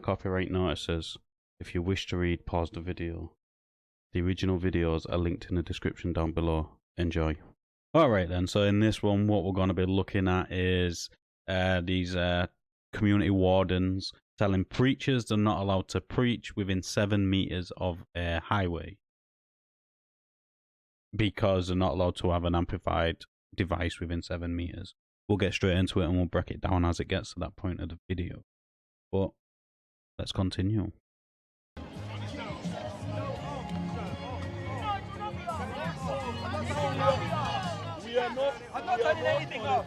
copyright notices. If you wish to read, pause the video. The original videos are linked in the description down below. Enjoy. Alright then, so in this one what we're going to be looking at is these community wardens telling preachers they're not allowed to preach within 7 meters of a highway because they're not allowed to have an amplified device within 7 meters. We'll get straight into it and we'll break it down as it gets to that point of the video. But let's continue. I'm not turning anything off.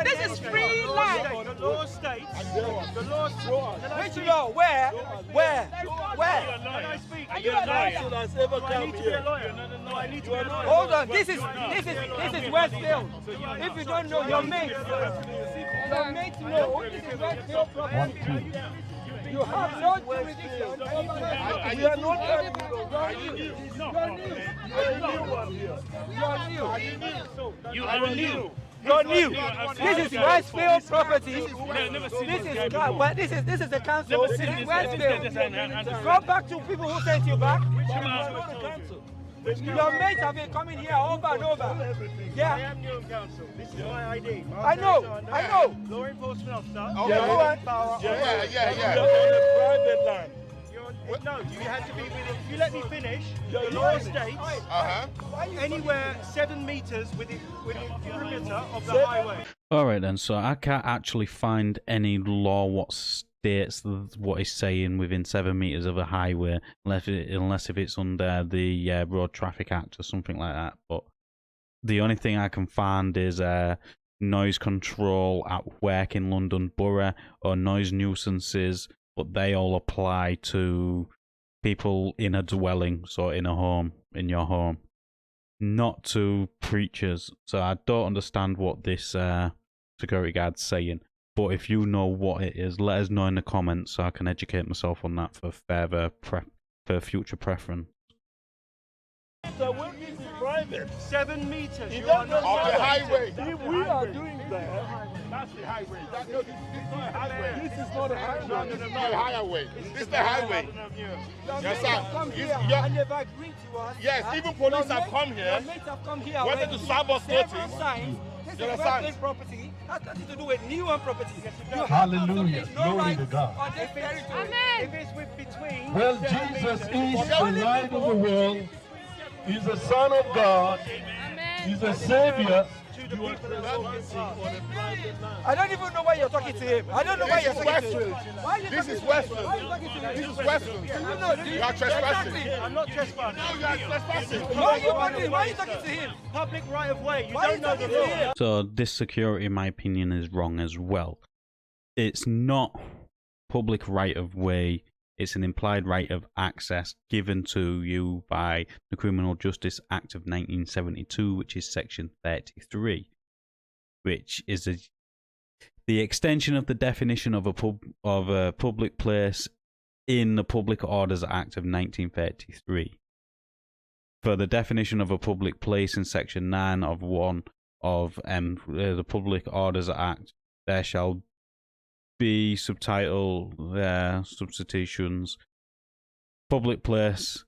This is free life. The law states. The law states. Which law? Where? Where? Are you a lawyer? I need to be a lawyer. No, I need to be a lawyer. Hold on. This is Westfield. If you don't know, your mate. Your mate know. This is Westfield property. You have no jurisdiction. We are not everything. You are new. You're new. This is Westfield property. This is the council. This is Westfield. Go back to people who sent you back. Your mates have been coming here over and over. Yeah. I am new in council. This is my ID. I know. Law enforcement officer. Yeah. You're on a private land. No, you have to be within. If you let me finish, the law states anywhere 7 meters within the perimeter of the highway. Alright then, so I can't actually find any law what states what is saying within 7 meters of a highway, unless if it's under the Road Traffic Act or something like that. But the only thing I can find is noise control at work in London Borough or noise nuisances, but they all apply to people in a dwelling, so in a home, in your home, not to preachers. So I don't understand what this security guard's saying. But if you know what it is, let us know in the comments so I can educate myself on that for further for future preference. So when this is private, 7 meters. You are not on the highway. If we are doing that, that's the highway. No, this is not a highway. This is not a highway. No, this is not a highway. This is the highway. Yes, sir. And they've agreed to us. Yes, even police have come here. Your mates have come here. Wanted to serve us notice. This is Westfield property. Has nothing to do with new property. Hallelujah. Glory to God. If it's with between. Well, Jesus is the light of the world. He's the Son of God. He's the Savior. I don't even know why you're talking to him. I don't know why you're talking to him. This is Westfield. This is Westfield. You are trespassing. I'm not trespassing. No, you are trespassing. Why are you talking to him? Public right of way. You don't know the law. So this security, in my opinion, is wrong as well. It's not public right of way. It's an implied right of access given to you by the Criminal Justice Act of 1972, which is section 33, which is the extension of the definition of a public place in the Public Orders Act of 1933. For the definition of a public place in section 9 of 1 of the Public Orders Act, there shall be subtitle substitutions. Public place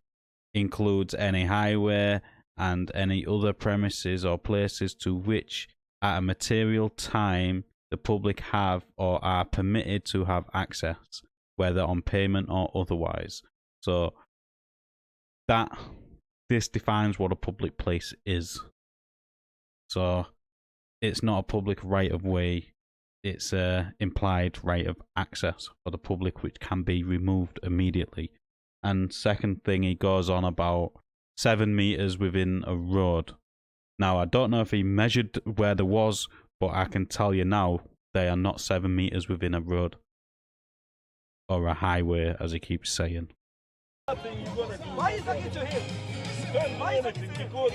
includes any highway and any other premises or places to which at a material time the public have or are permitted to have access, whether on payment or otherwise. So this defines what a public place is. So it's not a public right of way. It's an implied right of access for the public, which can be removed immediately. And second thing, he goes on about 7 meters within a road. Now, I don't know if he measured where there was, but I can tell you now, they are not 7 meters within a road. Or a highway, as he keeps saying. Why are you talking to him? Why are you talking to him? No,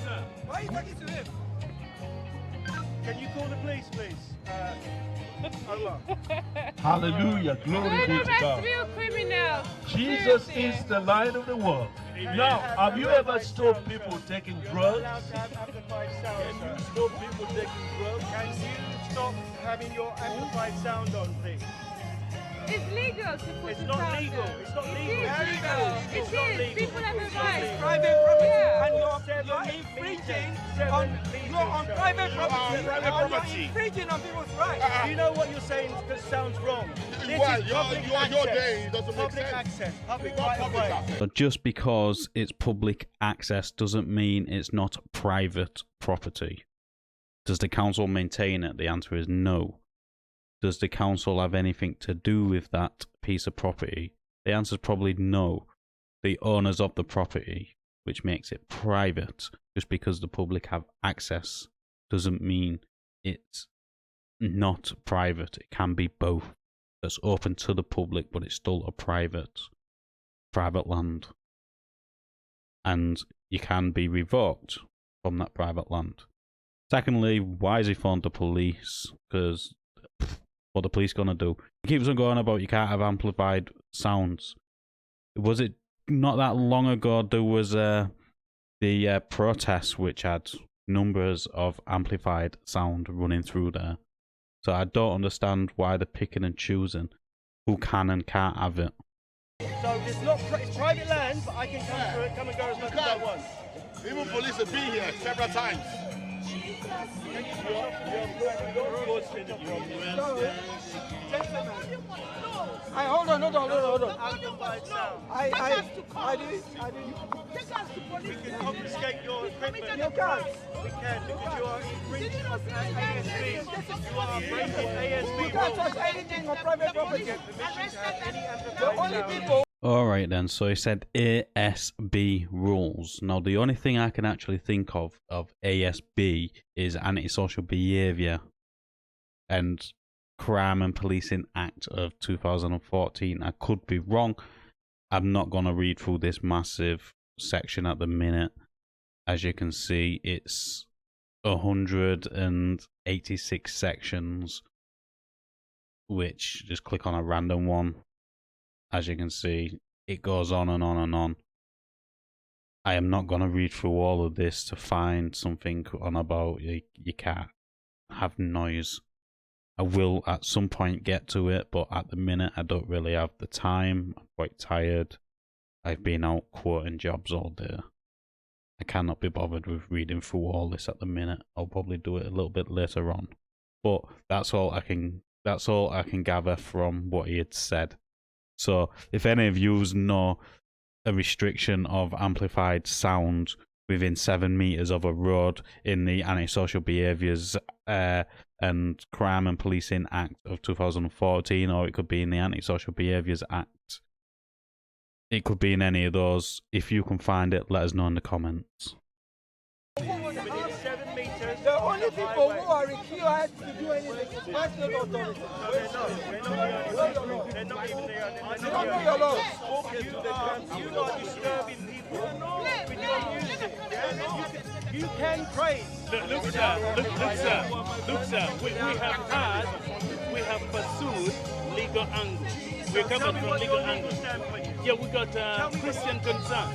sir. Why are you talking to him? Can you call the police, please? Hallelujah. Glory be to God. Real criminals. Jesus is the light of the world. Now, have you ever stopped people taking drugs? Amplified sound, Can sir? you stop people taking drugs? Can you stop having your amplified sound on, please? It's legal to put It's it not out legal. there. It's not It legal. is Very legal. legal. It It's not is. legal. People have a It's not right. legal. Private property, Yeah. and you're infringing on private property. private And you're property. infringing on people's rights. Do you know what you're saying sounds wrong? This Well, is public you're access. there, it doesn't make Public sense. access. Public It's not right of public way. access. But just because it's public access doesn't mean it's not private property. Does the council maintain it? The answer is no. Does the council have anything to do with that piece of property? The answer is probably no. The owners of the property, which makes it private, just because the public have access, doesn't mean it's not private. It can be both. It's open to the public, but it's still a private land. And you can be revoked from that private land. Secondly, why is he phoned the police? Because what the police gonna do? He keeps on going about you can't have amplified sounds. Was it not that long ago there was the protest which had numbers of amplified sound running through there? So I don't understand why they're picking and choosing who can and can't have it. So it's not. It's private land, but I can come and go as much as I want. Even police have been here several times. Hold on. Amplified sound. I did. We can confiscate your equipment. You can't. We can because you are infringing on ASB. You are breaking ASB You can't rules. touch anything on private property. Permission to have any The amplified only sound. people. Alright then, so he said ASB rules. Now the only thing I can actually think of ASB is Antisocial Behaviour and Crime and Policing Act of 2014. I could be wrong. I'm not going to read through this massive section at the minute. As you can see, it's 186 sections, which just click on a random one. As you can see, it goes on and on and on. I am not going to read through all of this to find something on about you can't have noise. I will at some point get to it, but at the minute I don't really have the time. I'm quite tired. I've been out quoting jobs all day. I cannot be bothered with reading through all this at the minute. I'll probably do it a little bit later on. But that's all I can gather from what he had said. So if any of you know a restriction of amplified sound within 7 meters of a road in the Antisocial Behaviours and Crime and Policing Act of 2014, or it could be in the Antisocial Behaviours Act, it could be in any of those. If you can find it, let us know in the comments. Within 7 meters. The only people who are required to do anything is national authority. They're not even there. You don't know your laws. You are disturbing people with your music. You can praise. Look, sir. We have pursued legal angles. We're covered from legal angles. Yeah, we got Christian concern.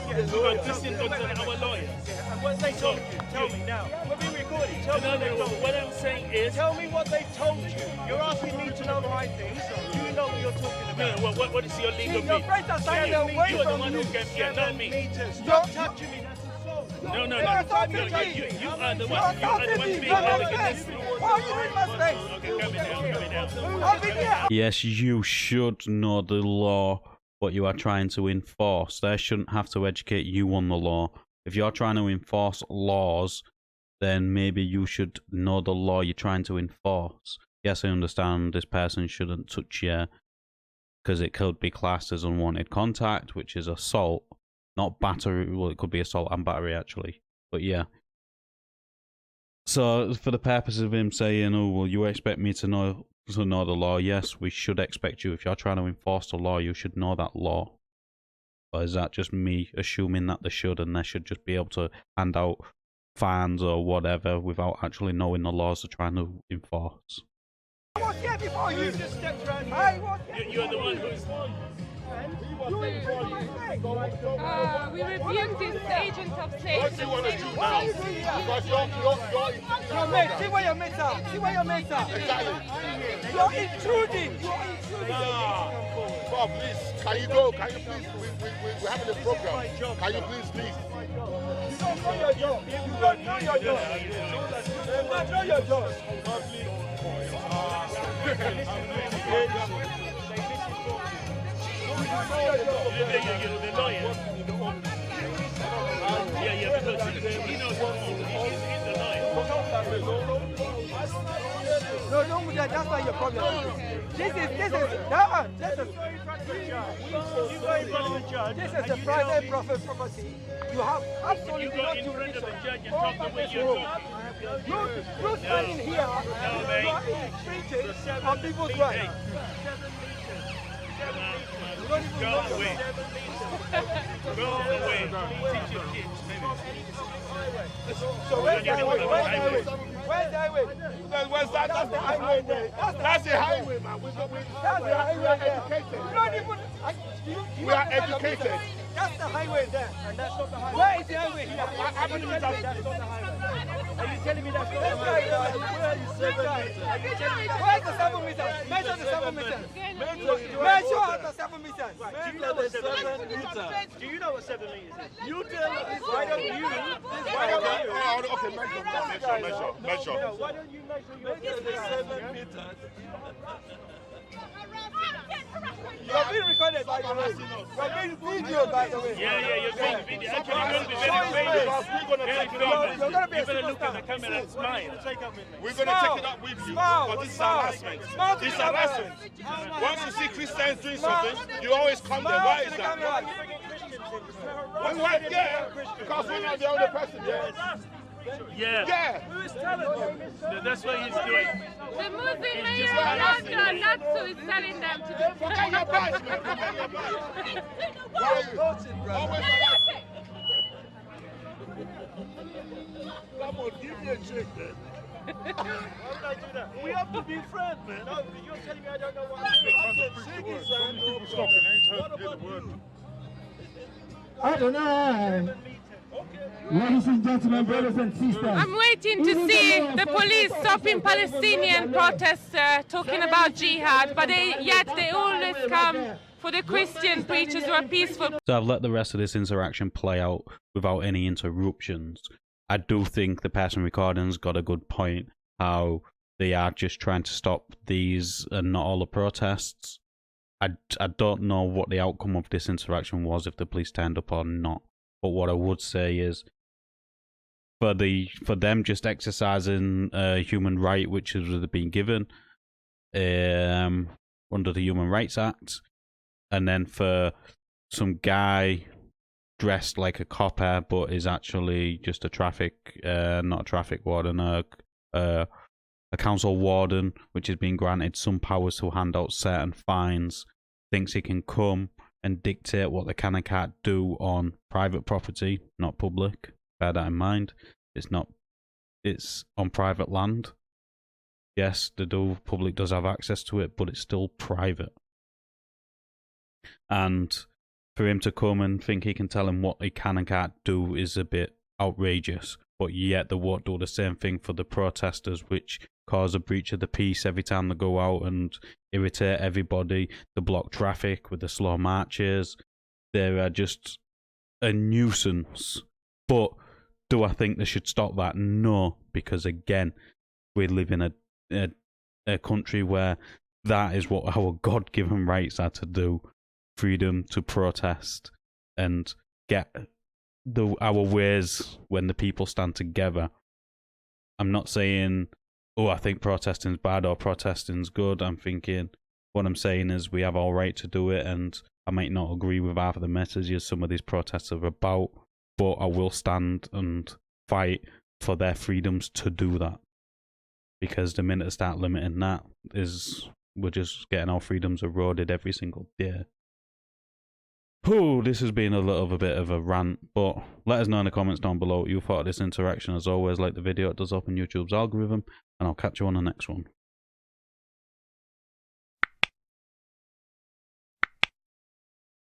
We got Christian concern, our lawyers. And what they told you, tell me now. We're being recorded. Tell me what they told you. What I'm saying is, Tell me what they told you. You're asking me to know the right things. You know what you're talking about. what is your legal Your fee? friends are standing away You are the from one you. who can, yeah, not me. Meters. Stop touching me. That's assault. No. You're You talking to me. are the You're one. You are talking the to one me. being You're held not against me. Why are you in my space? Okay, calm it down. I've been here. Yes, you should know the law, what you are trying to enforce. They shouldn't have to educate you on the law. If you're trying to enforce laws, then maybe you should know the law you're trying to enforce. Yes, I understand this person shouldn't touch you because it could be classed as unwanted contact, which is assault, not battery. Well, it could be assault and battery, actually. But yeah. So, for the purpose of him saying, oh, well, you expect me to know the law, yes, we should expect you. If you're trying to enforce the law, you should know that law. Or is that just me assuming that they should, and they should just be able to hand out fines or whatever without actually knowing the laws they're trying to enforce? I was here before you. You just stepped around here. I was here You're the one who's. We rebuke this agent of Satan. What do you want to do now? Because Your mate, see where your mates are. See where your mates are. exactly. You're intruding. You're intruding. Bob, please, can you go? Can you please? We're having a program. Can you please leave? You don't know your job. You don't know your job. You don't know your job. The lawyer. Yeah, because he knows what he's the lawyer. No, that's not your problem. This is a private property. You have absolutely no jurisdiction over this room. You standing here, you are infringing on people's rights. Go away. Go away. Teach your kids, maybe. So where's the highway? Where's the highway? Where's that? That's the highway there. That's the highway, man. That's the highway there. Educated. You don't even... We are educated. That's the highway there. And that's not the highway. Where is the highway here? How many meters? That's not the highway. Are you telling me that's not the highway? Where are you 7 meters? Where's the 7 meters? Measure the 7 meters. Measure the 7 meters. Do you know what 7 meters? Do you know what 7 meters is? You tell us. Why don't you? Okay, measure. Why don't you measure your 7 meters? You're being recorded, by the way. You're being videoed, by the way. Yeah, you're being video. Actually, you're going to be very famous. Very famous. You're going to be a You better look at the superstar. camera and smile. We're going to take it up with you. But this is harassment. This is harassment. Once you see Christians doing something, you always come there. Why is that? Why? Yeah, because we're not the only person there. Yeah. Who is telling you? That's what he's doing. The Muslim mayor of London, that's who is telling them to do. Forget your badge, man. Forget your badge. Why are you? Always Come on, give me a check then. Why would I do that? We have to be friends, man. No, you're telling me I don't know what I'm doing. I'm shaking his hand. What about you? I don't know. Ladies and gentlemen, brothers and sisters. I'm waiting to see the police stopping Palestinian protesters talking about jihad, but yet they always come for the Christian preachers who are peaceful. So I've let the rest of this interaction play out without any interruptions. I do think the person recording's got a good point, how they are just trying to stop these and not all the protests. I don't know what the outcome of this interaction was, if the police turned up or not. But what I would say is, for them just exercising a human right which has been given under the Human Rights Act, and then for some guy dressed like a copper but is actually just a not a traffic warden, a council warden, which has been granted some powers to hand out certain fines, thinks he can come and dictate what they can and can't do on private property, not public. Bear that in mind. It's on private land. Yes, the public does have access to it, but it's still private. And for him to come and think he can tell him what he can and can't do is a bit outrageous. But yet they won't do the same thing for the protesters, which cause a breach of the peace every time they go out and irritate everybody. They block traffic with the slow marches. They are just a nuisance. But do I think they should stop that? No, because again, we live in a country where that is what our God-given rights are to do. Freedom to protest and get our ways when the people stand together. I'm not saying, oh, I think protesting's bad or protesting's good. I'm what I'm saying is we have our right to do it, and I might not agree with half of the messages some of these protests are about, but I will stand and fight for their freedoms to do that. Because the minute they start limiting that, we're just getting our freedoms eroded every single day. This has been a little bit of a rant, but let us know in the comments down below what you thought of this interaction. As always, like the video, it does open YouTube's algorithm, and I'll catch you on the next one.